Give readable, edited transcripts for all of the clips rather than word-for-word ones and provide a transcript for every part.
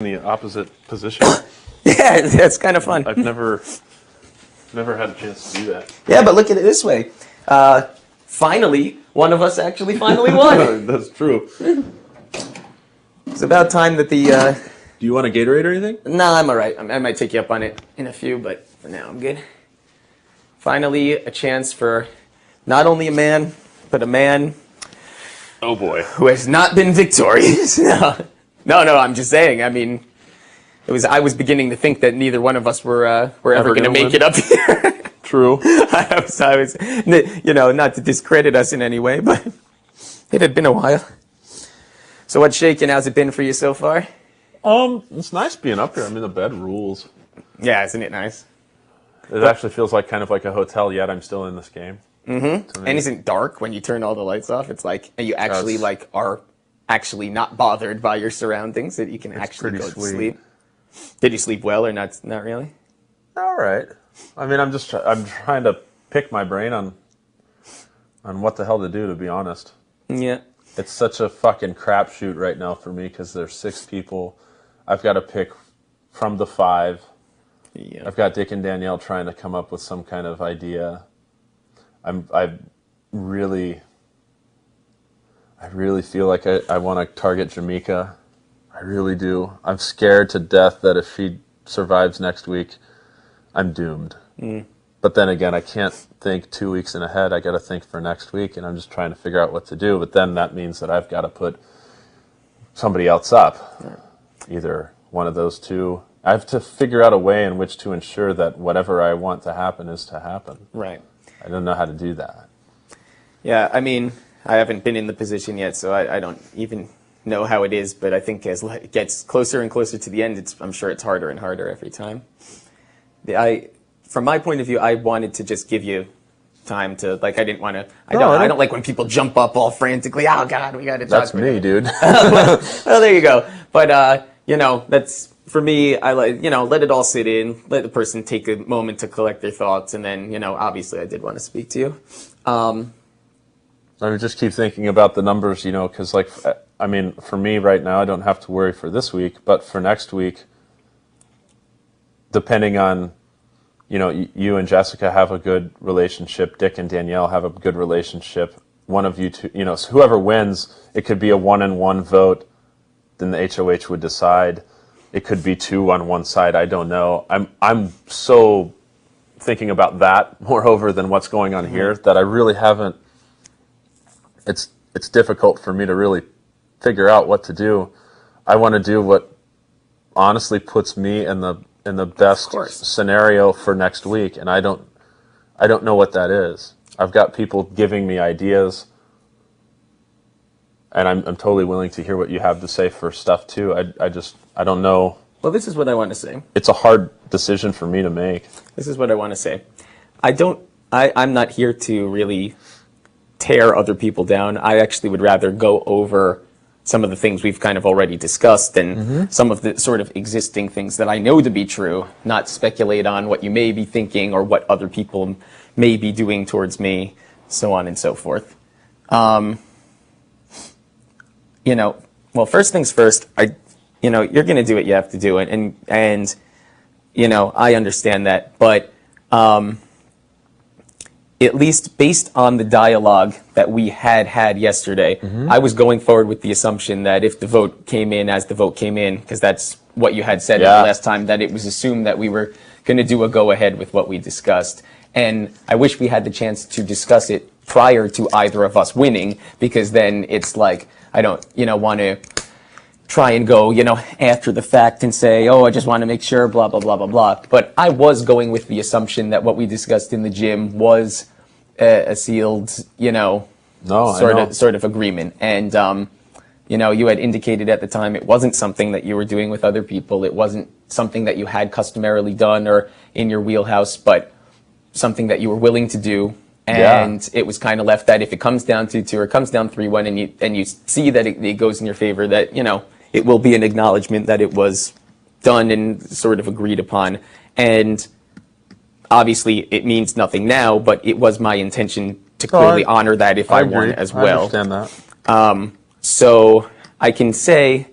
the opposite position. Yeah, that's kind of fun. I've never had a chance to do that. Yeah, but look at it this way. Finally, one of us actually finally won. That's true. It's about time that the... Do you want a Gatorade or anything? Nah, I'm all right. I might take you up on it in a few, but for now I'm good. Finally, a chance for not only a man, but a man Oh boy. who has not been victorious. No, I'm just saying. I mean, I was beginning to think that neither one of us were ever going to gonna make win? it up here. True. I was, not to discredit us in any way, but it had been a while. So what's shaking? How's it been for you so far? It's nice being up here. I mean, the bed rules. Yeah, isn't it nice? It actually feels like kind of like a hotel, yet I'm still in this game. Mm-hmm. And isn't it dark when you turn all the lights off? It's like, and you actually are actually not bothered by your surroundings, that you can actually go to sleep. Did you sleep well or not? Not really? All right. I mean, I'm trying to pick my brain on what the hell to do, to be honest. Yeah. It's such a fucking crapshoot right now for me because there's 6 people. I've got to pick from the 5. Yeah. I've got Dick and Danielle trying to come up with some kind of idea. I really feel like I want to target Jamaica. I really do. I'm scared to death that if she survives next week, I'm doomed. But then again, I can't think 2 weeks in ahead. I got to think for next week, and I'm just trying to figure out what to do. But then that means that I've got to put somebody else up, either one of those two. I have to figure out a way in which to ensure that whatever I want to happen is to happen. Right. I don't know how to do that. Yeah, I mean, I haven't been in the position yet, so I don't even know how it is, but I think as it gets closer and closer to the end, I'm sure it's harder and harder every time. From my point of view, I wanted to just give you time to, I didn't want to, I don't like when people jump up all frantically, oh God, we got to talk. That's me, dude. Well, there you go. But, that's, for me, I let it all sit in, let the person take a moment to collect their thoughts, and then, obviously I did want to speak to you. I mean, just keep thinking about the numbers, because, I mean, for me right now, I don't have to worry for this week, but for next week, depending on, you and Jessica have a good relationship, Dick and Danielle have a good relationship, one of you two, so whoever wins, it could be a 1-1 vote, then the HOH would decide. It could be 2 on one side, I don't know. I'm so thinking about that moreover than what's going on here that I really haven't. It's difficult for me to really figure out what to do. I want to do what honestly puts me in the best scenario for next week, and I don't know what that is. I've got people giving me ideas, and I'm totally willing to hear what you have to say for stuff too. I don't know. Well, this is what I want to say. It's a hard decision for me to make. This is what I want to say. I'm not here to really tear other people down. I actually would rather go over some of the things we've kind of already discussed and some of the sort of existing things that I know to be true, not speculate on what you may be thinking or what other people may be doing towards me, so on and so forth. Well, first things first, you're going to do what you have to do, and I understand that, but at least based on the dialogue that we had yesterday, I was going forward with the assumption that if the vote came in as the vote came in, because that's what you had said the last time, that it was assumed that we were going to do a go-ahead with what we discussed. And I wish we had the chance to discuss it prior to either of us winning, because then it's like, I don't, want to try and go, after the fact and say, oh, I just want to make sure, blah, blah, blah, blah, blah. But I was going with the assumption that what we discussed in the gym was a sealed, sort of agreement. And, you had indicated at the time it wasn't something that you were doing with other people. It wasn't something that you had customarily done or in your wheelhouse, but something that you were willing to do. And it was kind of left that if it comes down to 2 or it comes down 3-1 and you see that it goes in your favor, that, it will be an acknowledgement that it was done and sort of agreed upon. And obviously it means nothing now, but it was my intention to clearly honor that if I won as well. I understand that. So I can say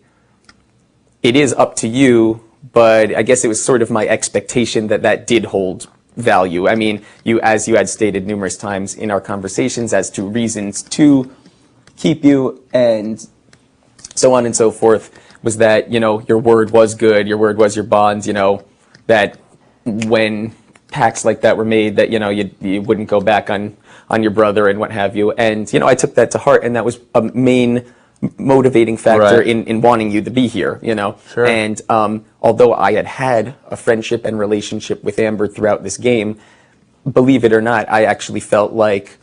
it is up to you, but I guess it was sort of my expectation that that did hold value. I mean, as you had stated numerous times in our conversations as to reasons to keep you and so on and so forth, was that, your word was good, your word was your bond, that when pacts like that were made, that, you wouldn't go back on your brother and what have you. And, I took that to heart, and that was a main motivating factor Right. in wanting you to be here, Sure. And although I had a friendship and relationship with Amber throughout this game, believe it or not, I actually felt like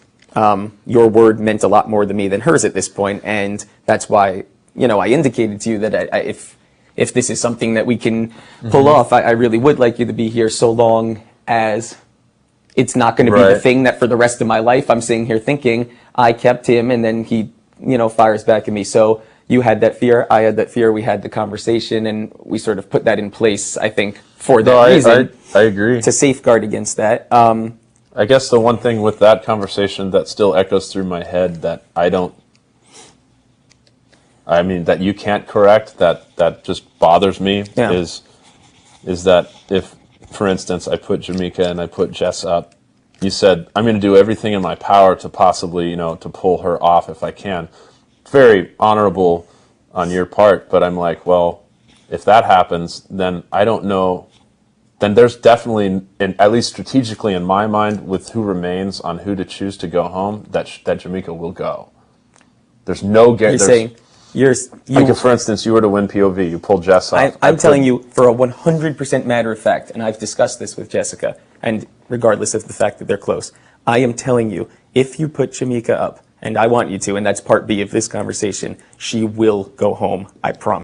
your word meant a lot more to me than hers at this point, and that's why, I indicated to you that if this is something that we can pull off, I really would like you to be here, so long as it's not going to be the Right. thing that for the rest of my life I'm sitting here thinking I kept him and then he, fires back at me. So you had that fear, I had that fear, we had the conversation, and we sort of put that in place, I think, for that No, reason, I agree. to safeguard against that. I guess the one thing with that conversation that still echoes through my head that that you can't correct, that just bothers me, Yeah. is that if, for instance, I put Jamaica and I put Jess up, you said, I'm going to do everything in my power to possibly, to pull her off if I can. Very honorable on your part, but I'm like, well, if that happens, then I don't know. Then there's definitely, at least strategically in my mind, with who remains on who to choose to go home, that Jamaica will go. There's no guarantee. You're saying Like if, for instance, you were to win POV, you pull Jess off. I'm telling you for a 100% matter of fact, and I've discussed this with Jessica, and regardless of the fact that they're close, I am telling you, if you put Jamaica up, and I want you to, and that's part B of this conversation, she will go home, I promise.